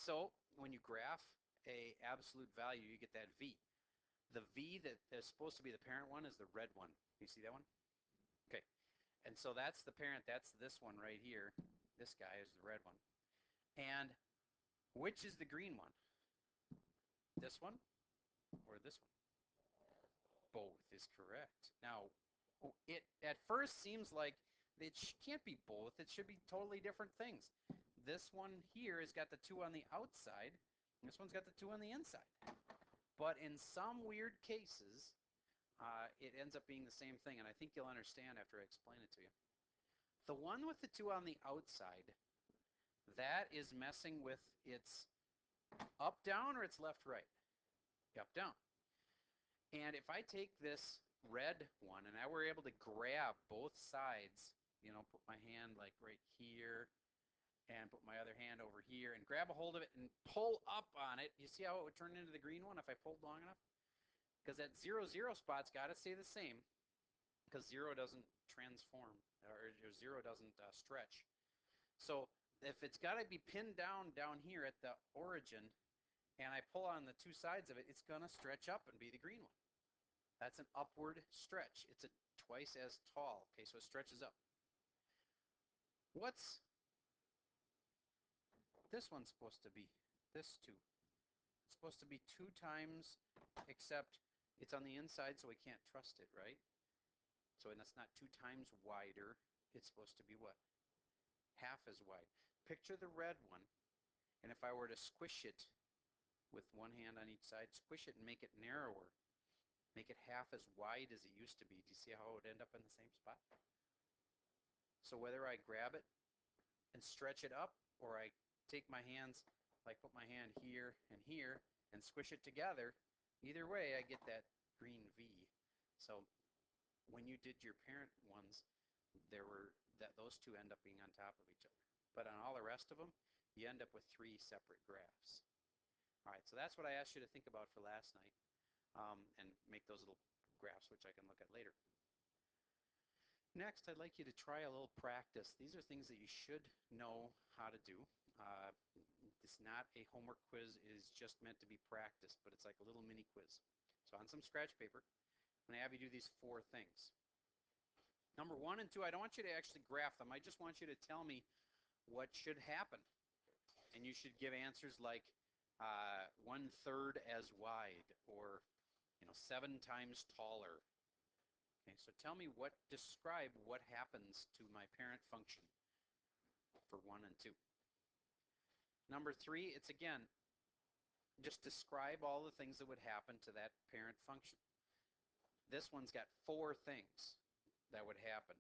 So when you graph a absolute value, you get that V. The V that is supposed to be the parent one is the red one. You see that one? Okay. And so that's the parent. That's this one right here. This guy is the red one. And which is the green one? This one or this one? Both is correct. Now, it at first seems like it can't be both. It should be totally different things. This one here has got the 2 on the outside. And this one's got the 2 on the inside. But in some weird cases, it ends up being the same thing. And I think you'll understand after I explain it to you. The one with the 2 on the outside, that is messing with its up-down or its left-right? Up-down. And if I take this red one and I were able to grab both sides, you know, put my hand like right here and put my other hand over here and grab a hold of it and pull up on it, you see how it would turn into the green one if I pulled long enough? Because that 0, 0 spot's got to stay the same because 0 doesn't transform or 0 doesn't stretch. So if it's got to be pinned down here at the origin and I pull on the 2 sides of it, it's going to stretch up and be the green one. That's an upward stretch. It's twice as tall. Okay, so it stretches up. What's this one supposed to be? This 2. It's supposed to be 2 times, except it's on the inside, so we can't trust it, right? So and that's not 2 times wider. It's supposed to be what? Half as wide. Picture the red one, and if I were to squish it with one hand on each side, squish it and make it narrower, make it half as wide as it used to be. Do you see how it would end up in the same spot? So whether I grab it and stretch it up or I take my hands, like put my hand here and squish it together, either way I get that green V. So when you did your parent ones, those 2 end up being on top of each other. But on all the rest of them, you end up with 3 separate graphs. All right, so that's what I asked you to think about for last night. And make those little graphs, which I can look at later. Next, I'd like you to try a little practice. These are things that you should know how to do. It's not a homework quiz. It is just meant to be practiced, but it's like a little mini quiz. So on some scratch paper, I'm going to have you do these 4 things. Number 1 and 2, I don't want you to actually graph them. I just want you to tell me what should happen. And you should give answers like 1/3 as wide or 7 times taller. Okay, so tell me describe what happens to my parent function for 1 and 2. Number 3, it's again, just describe all the things that would happen to that parent function. This one's got 4 things that would happen.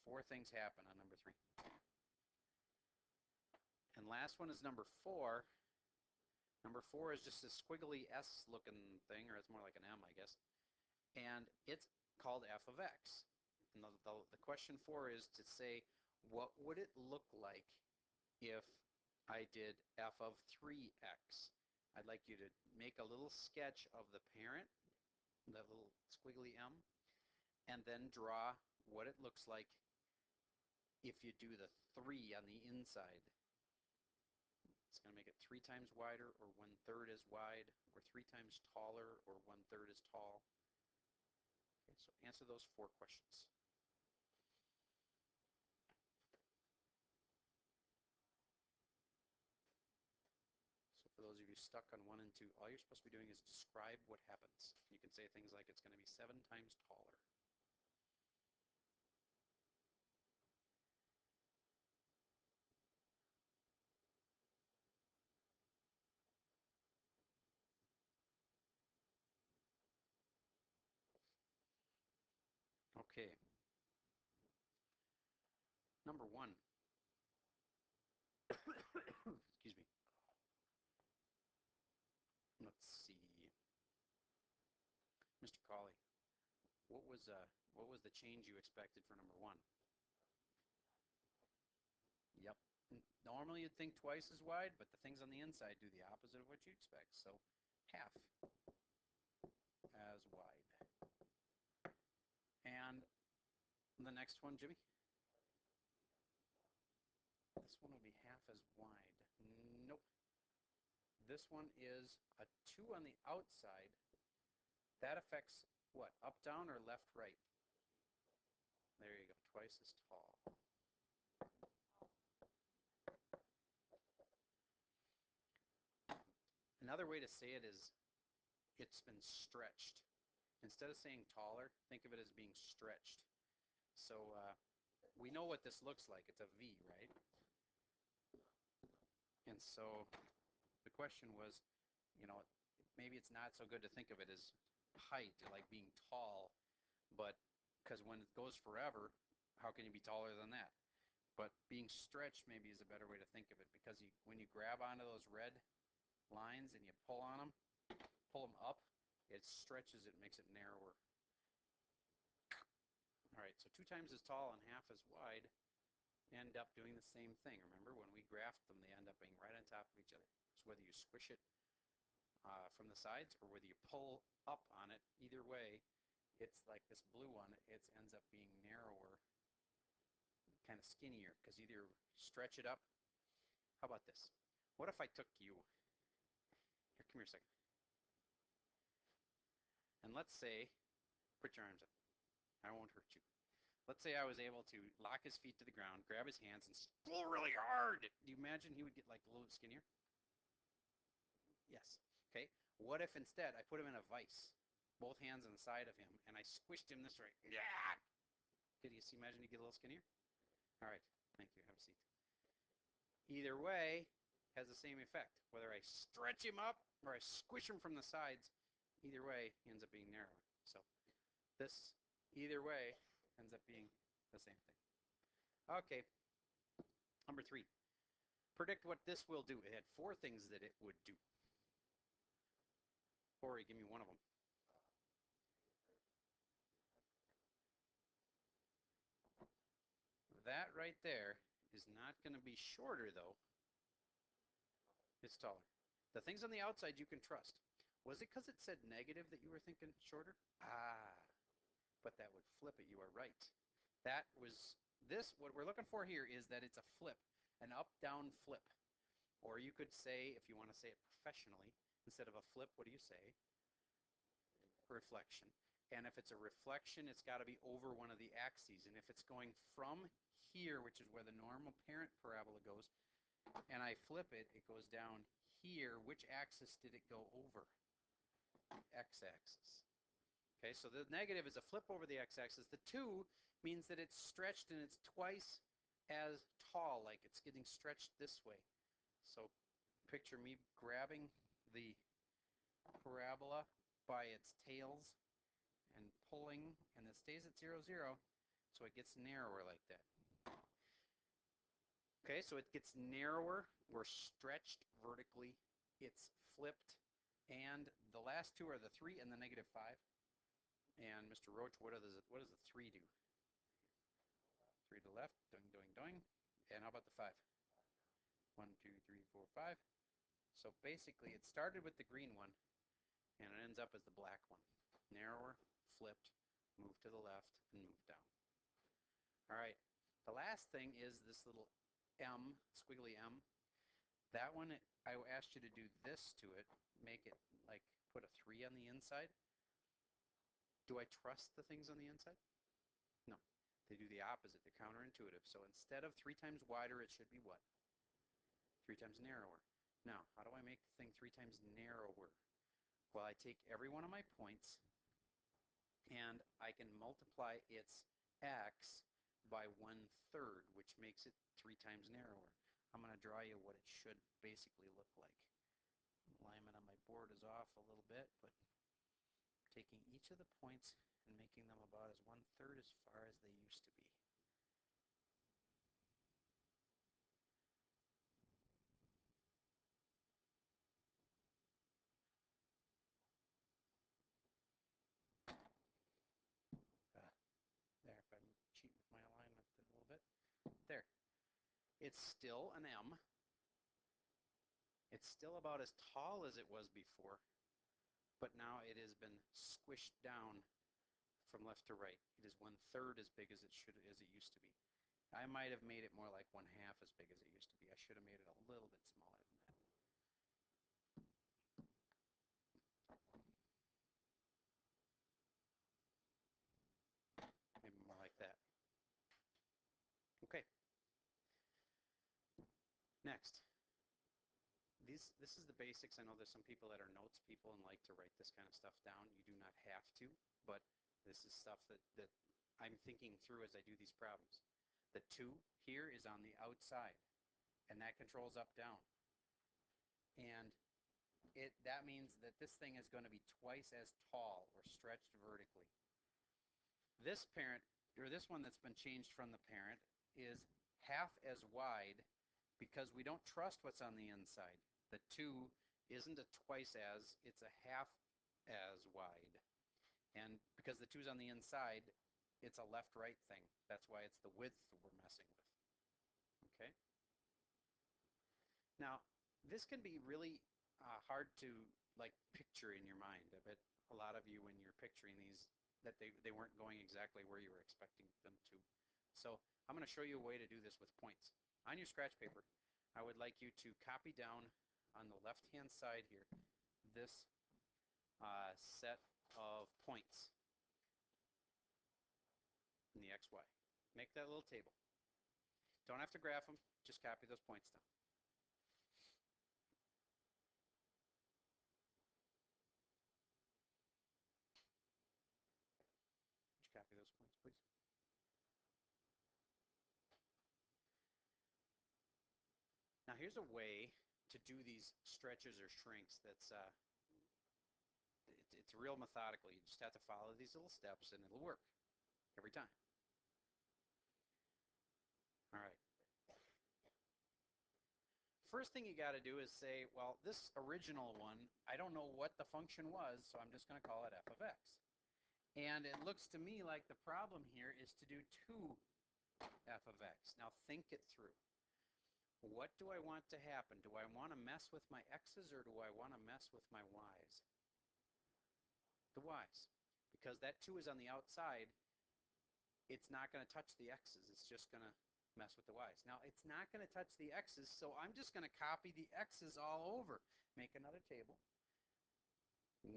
4 things happen on number 3. And last one is number 4. Number 4 is just a squiggly S looking thing, or it's more like an M, I guess. And it's called f of x. And the question 4 is to say, what would it look like if I did f of 3x? I'd like you to make a little sketch of the parent, that little squiggly M, and then draw what it looks like if you do the 3 on the inside. It's going to make it 3 times wider, or 1/3 as wide, or 3 times taller, or 1/3 as tall. Okay, so answer those 4 questions. So for those of you stuck on 1 and 2, all you're supposed to be doing is describe what happens. You can say things like it's going to be 7 times taller. Okay. Number 1. Excuse me. Let's see. Mr. Colley, what was the change you expected for number 1? Yep. Normally you'd think twice as wide, but the things on the inside do the opposite of what you expect. So half as wide. And the next one, Jimmy? This one will be half as wide. this one is a 2 on the outside, that affects what? Up, down, or left, right? There you go, twice as tall. Another way to say it is it's been stretched. Instead of saying taller, think of it as being stretched. So we know what this looks like. It's a V, right? And so the question was, you know, maybe it's not so good to think of it as height, like being tall, but because when it goes forever, how can you be taller than that? But being stretched maybe is a better way to think of it, because when you grab onto those red lines and you pull on them, pull them up, it stretches it, makes it narrower. All right, so 2 times as tall and half as wide end up doing the same thing. Remember, when we graphed them, they end up being right on top of each other. So whether you squish it from the sides or whether you pull up on it, either way, it's like this blue one, it ends up being narrower, kind of skinnier, because either stretch it up. How about this? What if I took you, here, come here a second, and let's say, put your arms up, I won't hurt you. Let's say I was able to lock his feet to the ground, grab his hands, and pull really hard. Do you imagine he would get like a little bit skinnier? Yes. Okay. What if instead I put him in a vise, both hands on the side of him, and I squished him this way? Yeah. Could you see? Imagine he get a little skinnier? All right. Thank you. Have a seat. Either way has the same effect. Whether I stretch him up or I squish him from the sides, either way he ends up being narrower. So this, either way, ends up being the same thing. Okay. Number 3. Predict what this will do. It had 4 things that it would do. Corey, give me one of them. That right there is not going to be shorter, though. It's taller. The things on the outside you can trust. Was it because it said negative that you were thinking shorter? Ah, but that would flip it. You are right. That was this. What we're looking for here is that it's a flip, an up-down flip. Or you could say, if you want to say it professionally, instead of a flip, what do you say? Reflection. And if it's a reflection, it's got to be over one of the axes. And if it's going from here, which is where the normal parent parabola goes, and I flip it, it goes down here. Which axis did it go over? X-axis. Okay, so the negative is a flip over the x-axis. The 2 means that it's stretched and it's twice as tall, like it's getting stretched this way. So picture me grabbing the parabola by its tails and pulling, and it stays at 0, 0, so it gets narrower like that. Okay, so it gets narrower. We're stretched vertically. It's flipped. And the last 2 are the 3 and the -5. And Mr. Roach, what does the 3 do? 3 to the left, doing, doing, doing. And how about the 5? 1, 2, 3, 4, 5. So basically it started with the green one and it ends up as the black one. Narrower, flipped, move to the left, and move down. All right, the last thing is this little M, squiggly M. That one, I asked you to do this to it, make it like put a 3 on the inside. Do I trust the things on the inside? No, they do the opposite. They're counterintuitive. So instead of 3 times wider, it should be what? 3 times narrower. Now, how do I make the thing 3 times narrower? Well, I take every one of my points and I can multiply its x by 1/3, which makes it 3 times narrower. I'm going to draw you what it should basically look like. Alignment on my board is off a little bit, but taking each of the points and making them about as 1/3 as far as they used to be. There, if I cheat with my alignment a little bit. There. It's still an M. It's still about as tall as it was before, but now it has been squished down from left to right. It is 1/3 as big as it used to be. I might have made it more like 1/2 as big as it used to be. I should have made it a little bit smaller than that. Next, this is the basics. I know there's some people that are notes people and like to write this kind of stuff down. You do not have to, but this is stuff that I'm thinking through as I do these problems. The 2 here is on the outside, and that controls up, down. And that means that this thing is going to be twice as tall or stretched vertically. This parent, or this one that's been changed from the parent, is half as wide because we don't trust what's on the inside. The 2 isn't a twice as, it's a half as wide. And because the 2's on the inside, it's a left-right thing. That's why it's the width we're messing with. Okay? Now, this can be really hard to like picture in your mind. I bet a lot of you, when you're picturing these, that they weren't going exactly where you were expecting them to. So I'm going to show you a way to do this with points. On your scratch paper, I would like you to copy down on the left-hand side here this set of points in the XY. Make that little table. Don't have to graph them, just copy those points down. Just copy those points, please. Now here's a way to do these stretches or shrinks that's it's real methodical. You just have to follow these little steps and it'll work every time. All right. First thing you got to do is say, well, this original one, I don't know what the function was, so I'm just going to call it f of x. And it looks to me like the problem here is to do 2f of x. Now think it through. What do I want to happen? Do I want to mess with my x's or do I want to mess with my y's? The y's. Because that 2 is on the outside, it's not going to touch the x's. It's just going to mess with the y's. Now, it's not going to touch the x's, so I'm just going to copy the x's all over. Make another table. 1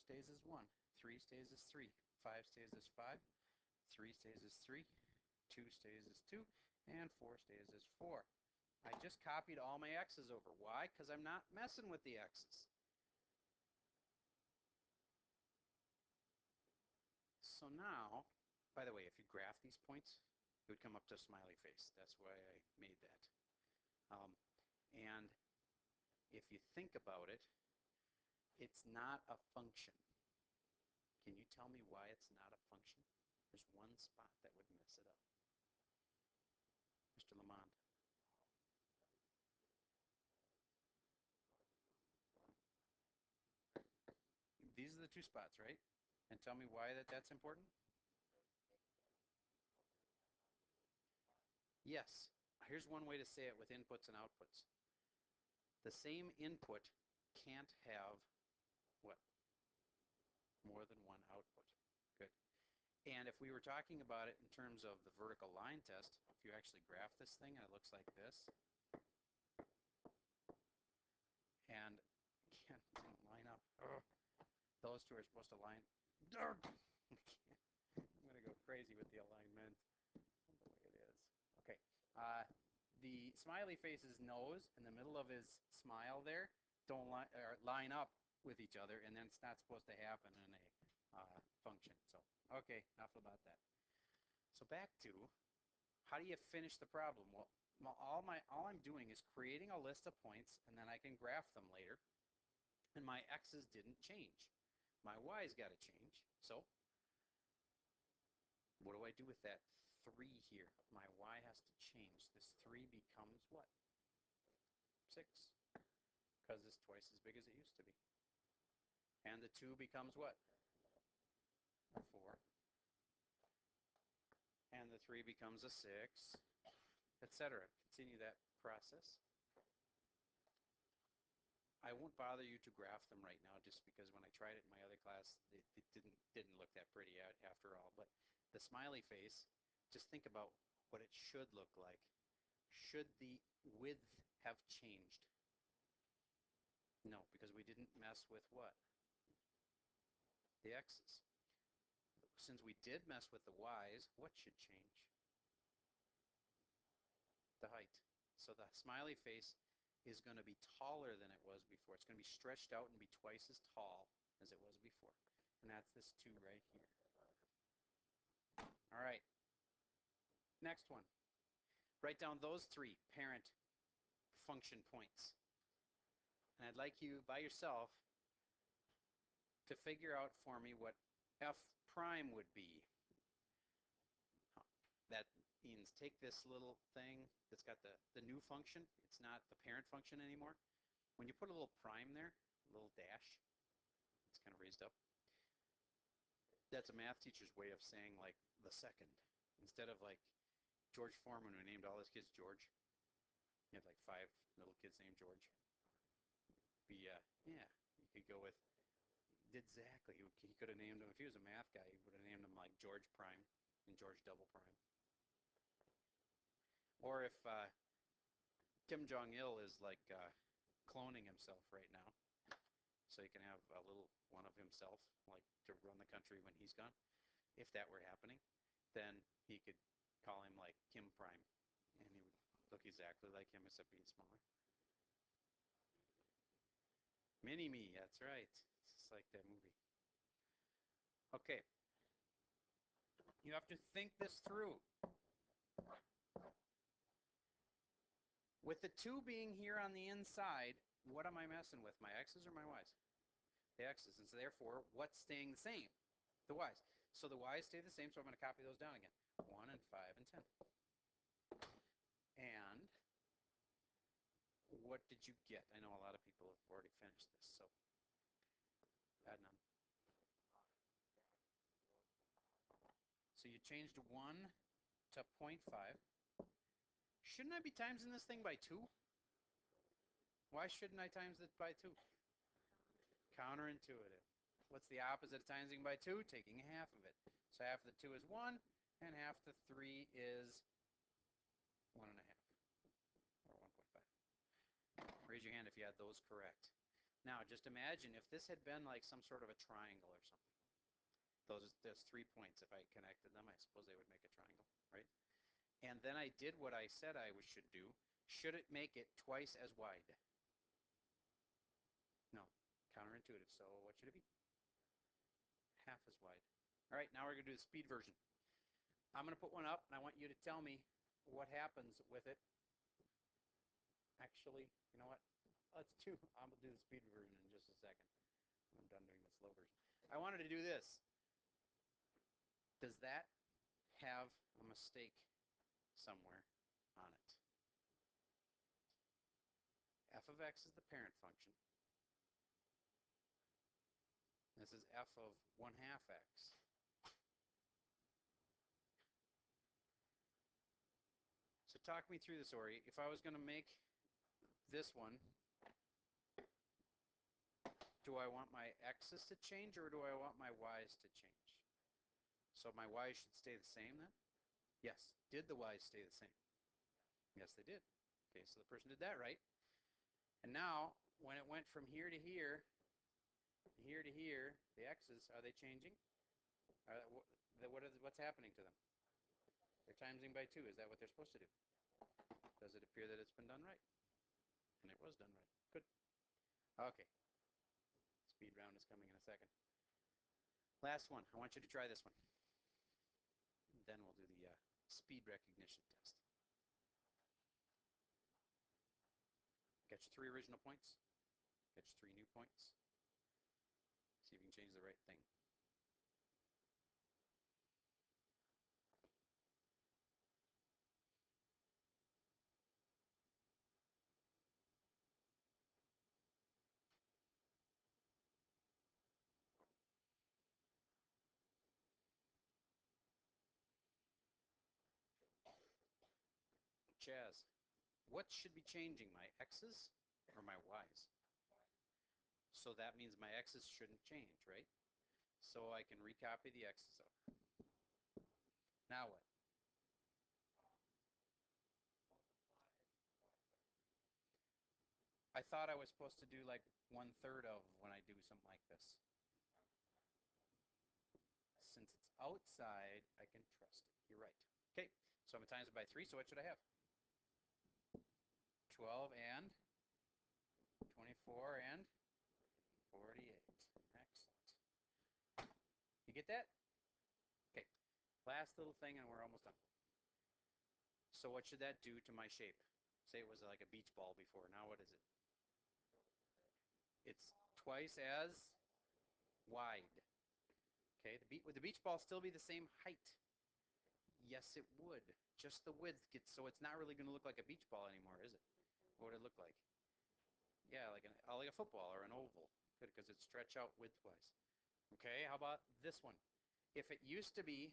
stays as 1. 3 stays as 3. 5 stays as 5. 3 stays as 3. 2 stays as 2. And 4 stays as 4. I just copied all my x's over. Why? Because I'm not messing with the x's. So now, by the way, if you graph these points, it would come up to a smiley face. That's why I made that. And if you think about it, it's not a function. Can you tell me why it's not a function? There's one spot that would mess it up. Mr. Lamond. These are the 2 spots, right? And tell me why that's important? Yes. Here's one way to say it with inputs and outputs. The same input can't have what? More than one output. Good. And if we were talking about it in terms of the vertical line test, if you actually graph this thing and it looks like this, and again, didn't line up. Ugh. Those 2 are supposed to line. I'm going to go crazy with the alignment. The way it is. Okay. The smiley face's nose and the middle of his smile there don't line up with each other, and then it's not supposed to happen in a function. So, okay, enough about that. So back to, how do you finish the problem? Well, all I'm doing is creating a list of points, and then I can graph them later. And my x's didn't change. My y's got to change. So what do I do with that 3 here? My y has to change. This 3 becomes what? 6. Because it's twice as big as it used to be. And the 2 becomes what? 4. And the 3 becomes a 6, etc. Continue that process. I won't bother you to graph them right now just because when I tried it in my other class, it didn't look that pretty after all. But the smiley face, just think about what it should look like. Should the width have changed? No, because we didn't mess with what? The x's. Since we did mess with the y's, what should change? The height. So the smiley face is going to be taller than it was before. It's going to be stretched out and be twice as tall as it was before. And that's this 2 right here. All right. Next one. Write down those 3 parent function points. And I'd like you, by yourself, to figure out for me what f prime would be. That means take this little thing that's got the new function. It's not the parent function anymore. When you put a little prime there, a little dash, it's kind of raised up. That's a math teacher's way of saying like the second. Instead of like George Foreman, who named all his kids George. You have like 5 little kids named George. Yeah, you could go with, exactly. He could have named him, if he was a math guy, he would have named him like George Prime and George Double Prime. Or if Kim Jong-il is like cloning himself right now, so he can have a little one of himself, like to run the country when he's gone. If that were happening, then he could call him like Kim Prime, and he would look exactly like him except being smaller. Mini-me, that's right. It's just like that movie. Okay. You have to think this through. With the 2 being here on the inside, what am I messing with? My x's or my y's? The x's. And so therefore, what's staying the same? The y's. So the y's stay the same, so I'm going to copy those down again. 1 and 5 and 10. And what did you get? I know a lot of people have already finished this, so add none. So you changed 1 to 0.5. Shouldn't I be timesing this thing by 2? Why shouldn't I times it by 2? Counterintuitive. What's the opposite of timesing by 2? Taking half of it. So half of the 2 is 1, and half the 3 is 1.5, or 1.5. Raise your hand if you had those correct. Now, just imagine if this had been like some sort of a triangle or something. Those 3 points, if I connected them, I suppose they would make a triangle, right? And then I did what I said I should do. Should it make it twice as wide? No. Counterintuitive. So what should it be? Half as wide. All right, now we're going to do the speed version. I'm going to put one up, and I want you to tell me what happens with it. Actually, you know what? Let's do. I'm going to do the speed version in just a second. I'm done doing the slow version. I wanted to do this. Does that have a mistake somewhere on it? F of x is the parent function. This is f of 1/2 x. So talk me through this, Ori. If I was going to make this one, do I want my x's to change or do I want my y's to change? So my y's should stay the same then? Yes. Did the y's stay the same? Yes, they did. Okay, so the person did that right. And now, when it went from here to here, here to here, the x's, are they changing? What's happening to them? They're timesing by 2. Is that what they're supposed to do? Does it appear that it's been done right? And it was done right. Good. Okay. Speed round is coming in a second. Last one. I want you to try this one. Then we'll do the speed recognition test. Got your 3 original points. Got your 3 new points. See if you can change the right thing. Chaz, what should be changing, my x's or my y's? So that means my x's shouldn't change, right? So I can recopy the x's up. Now what? I thought I was supposed to do like 1/3 of when I do something like this. Since it's outside, I can trust it. You're right. Okay, so I'm times it by 3, so what should I have? 12 and 24 and 48. Excellent. You get that? Okay. Last little thing and we're almost done. So what should that do to my shape? Say it was like a beach ball before. Now what is it? It's twice as wide. Okay, would the beach ball still be the same height? Yes, it would. Just the width gets, so it's not really going to look like a beach ball anymore, is it? What would it look like? Yeah, like a football or an oval. Good, because it stretch out widthwise. Okay, how about this one? If it used to be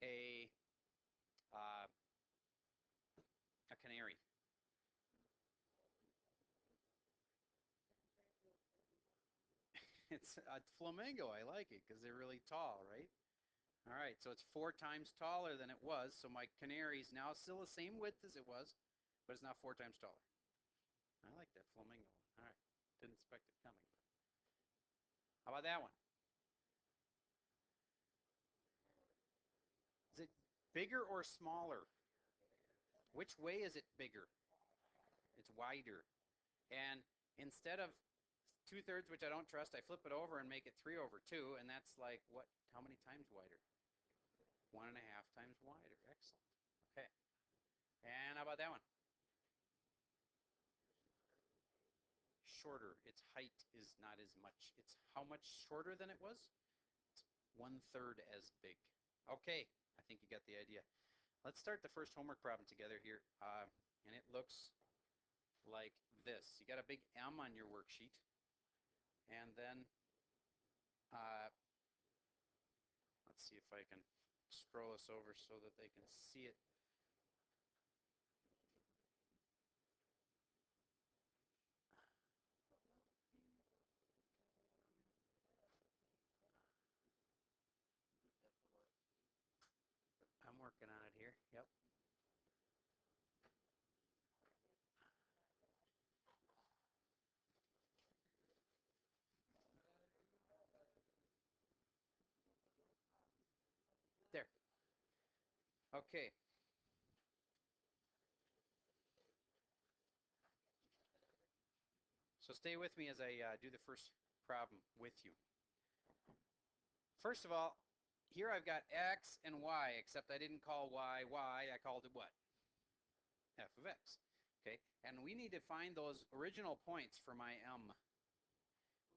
a uh, a canary. It's a flamingo. I like it because they're really tall, right? All right, so it's 4 times taller than it was. So my canary is now still the same width as it was, but it's now 4 times taller. I like that flamingo one. All right, didn't expect it coming. How about that one? Is it bigger or smaller? Which way is it bigger? It's wider. And instead of 2/3, which I don't trust, I flip it over and make it 3/2, and that's like what? How many times wider? 1.5 times wider. Excellent. Okay. And how about that one? Shorter. Its height is not as much. It's how much shorter than it was? It's 1/3 as big. Okay. I think you got the idea. Let's start the first homework problem together here. And it looks like this. You got a big M on your worksheet. And then let's see if I can scroll this over so that they can see it. I'm working on it here. Yep. There. Okay. So stay with me as I do the first problem with you. First of all, here I've got x and y, except I didn't call y y, I called it what? F of x. Okay, and we need to find those original points for my m.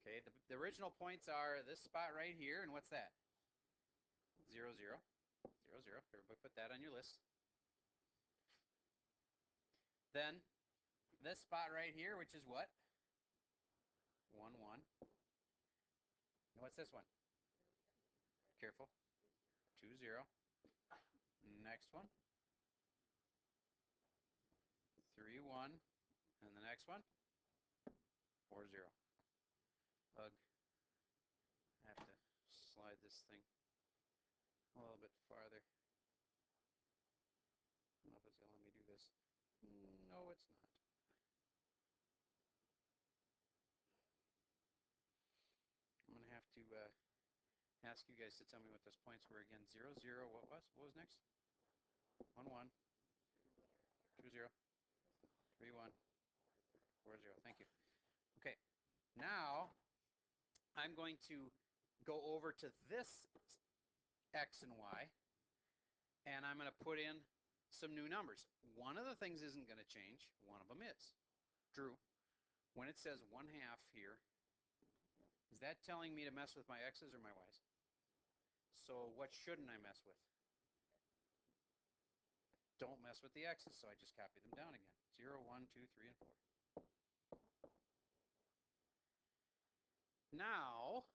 Okay, the original points are this spot right here, and what's that? 0, 0, 0, 0. Everybody put that on your list. Then this spot right here, which is what? 1, 1. And what's this one? Careful. 2, 0. Next one. 3, 1. And the next one? 4, 0. Ugh. I have to slide this thing a little bit farther. I don't know if it's going to let me do this. No, it's not. I'm going to have to ask you guys to tell me what those points were again. 0, 0. What was next? 1, 1. 2, 0. 3, 1. 4, 0. Thank you. Okay. Now I'm going to go over to this x and y, and I'm going to put in some new numbers. One of the things isn't going to change. One of them is. Drew, when it says 1/2 here, is that telling me to mess with my x's or my y's? So what shouldn't I mess with? Don't mess with the x's, so I just copy them down again. 0, 1, 2, 3, and 4. Now,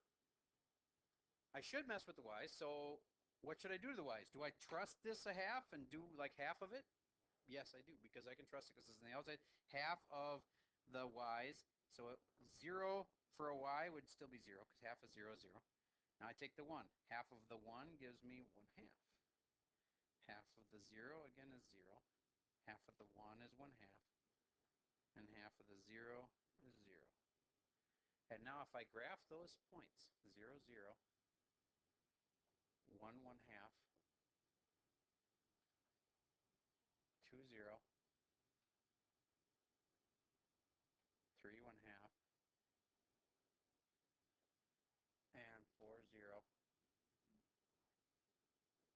I should mess with the y's, so what should I do to the y's? Do I trust this a half and do like half of it? Yes, I do, because I can trust it because it's on the outside. Half of the y's, so 0 for a y would still be 0, because half of 0 is 0. Now I take the 1. Half of the 1 gives me 1/2. Half of the 0, again, is 0. Half of the 1 is 1/2. And half of the 0 is 0. And now if I graph those points, 0, 0, 1, 1/2, 2, 0,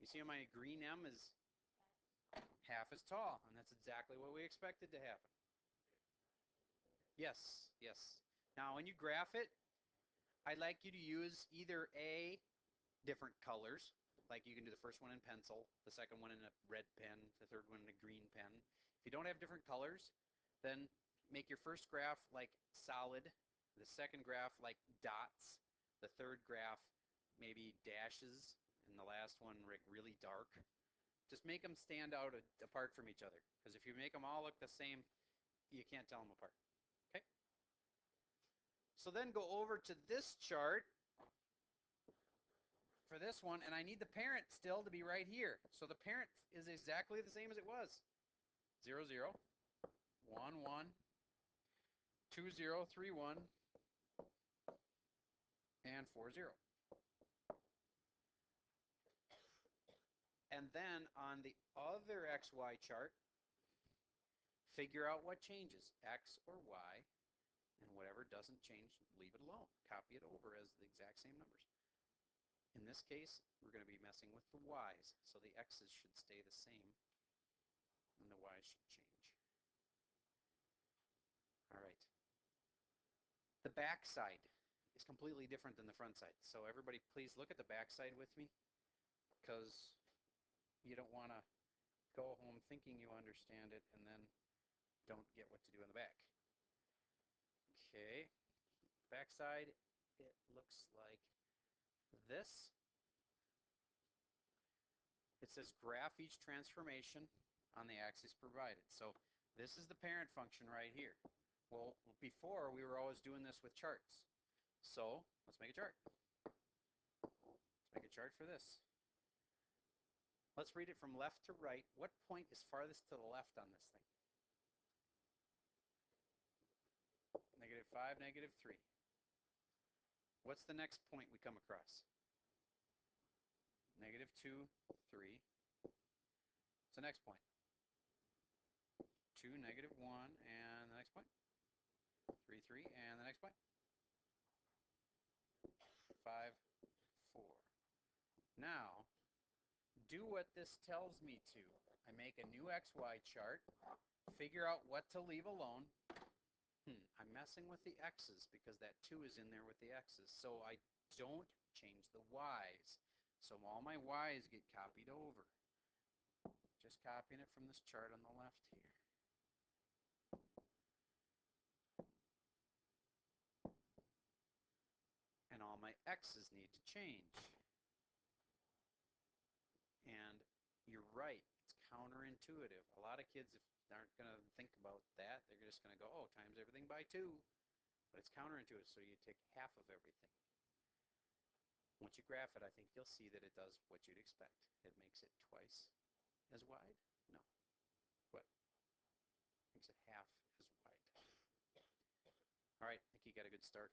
You see how my green M is half as tall, and that's exactly what we expected to happen. Yes, yes. Now, when you graph it, I'd like you to use either A, different colors, like you can do the first one in pencil, the second one in a red pen, the third one in a green pen. If you don't have different colors, then make your first graph like solid, the second graph like dots, the third graph maybe dashes, and the last one really dark. Just make them stand out apart from each other, because if you make them all look the same, you can't tell them apart. Okay? So then go over to this chart for this one, and I need the parent still to be right here. So the parent is exactly the same as it was. 0, 0, 1, 1, 2, 0, 3, 1, and 4, 0. And then on the other XY chart, figure out what changes, X or Y, and whatever doesn't change, leave it alone. Copy it over as the exact same numbers. In this case, we're going to be messing with the Y's, so the X's should stay the same, and the Y's should change. All right. The back side is completely different than the front side. So everybody please look at the back side with me, because you don't want to go home thinking you understand it and then don't get what to do in the back. Okay, back side, it looks like this. It says graph each transformation on the axis provided. So this is the parent function right here. Well, before we were always doing this with charts. So let's make a chart. Let's make a chart for this. Let's read it from left to right. What point is farthest to the left on this thing? -5, -3. What's the next point we come across? -2, 3. What's the next point? 2, -1, and the next point? 3, 3, and the next point? 5, 4. Now, do what this tells me to. I make a new XY chart, figure out what to leave alone. I'm messing with the X's because that 2 is in there with the X's. So I don't change the Y's. So all my Y's get copied over. Just copying it from this chart on the left here. And all my X's need to change. And you're right, it's counterintuitive. A lot of kids aren't going to think about that. They're just going to go, oh, times everything by 2. But it's counterintuitive, so you take half of everything. Once you graph it, I think you'll see that it does what you'd expect. It makes it twice as wide? No. What? Makes it half as wide. All right, I think you got a good start.